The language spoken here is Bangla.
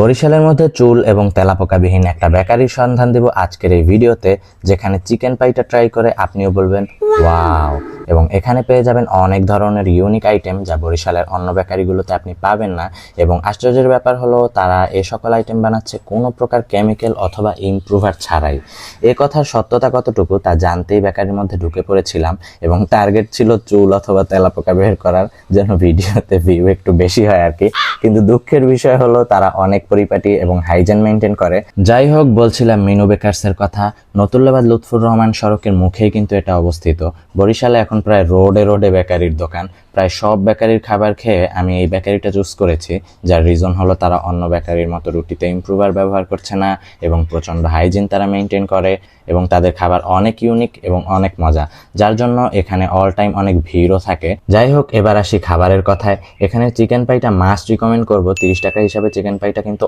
বরিশালের মধ্যে চুল এবং তেলাপোকাবিহীন একটা বেকারির সন্ধান দেব আজকের এই ভিডিওতে, যেখানে চিকেন পাইটা ট্রাই করে আপনিও বলবেন ওয়াও। এবং এখানে পেয়ে যাবেন অনেক ধরনের ইউনিক আইটেম যা বরিশালের অন্য বেকারিগুলোতে আপনি পাবেন না। এবং আশ্চর্যের ব্যাপার হলো তারা এই সকল আইটেম বানাচ্ছে কোনো প্রকার কেমিক্যাল অথবা ইমপ্রুভার ছাড়াই। এ কথার সত্যতা কতটুকু তা জানতেই বেকারির মধ্যে ঢুকে পড়েছিলাম, এবং টার্গেট ছিল চুল অথবা তেলাপোকা বের করার জন্য ভিডিওতে ভিউ একটু বেশি হয় আর কি। কিন্তু দুঃখের বিষয় হলো তারা অনেক পরিপাটি এবং হাইজেন মেনটেন করে। যাই হোক, বলছিলাম মিনু বেকার্সের কথা। নতুল্লাবাদ লুৎফুর রহমান সড়কের মুখেই কিন্তু এটা অবস্থিত। বরিশালে এখন প্রায় রোডে রোডে বেকারির দোকান। প্রায় সব বেকারির খাবার খেয়ে আমি এই বেকারিটা চুজ করেছি, যার রিজন হলো তারা অন্য বেকারির মতো রুটিতে ইমপ্রুভার ব্যবহার করছে না এবং প্রচণ্ড হাইজিন তারা মেনটেন করে, এবং তাদের খাবার অনেক ইউনিক এবং অনেক মজা, যার জন্য এখানে অল টাইম অনেক ভিড়ও থাকে। যাই হোক, এবার আসি খাবারের কথায়। এখানে চিকেন পাইটা মাস্ট রিকমেন্ড করবো। 30 টাকা হিসাবে চিকেন পাইটা কিন্তু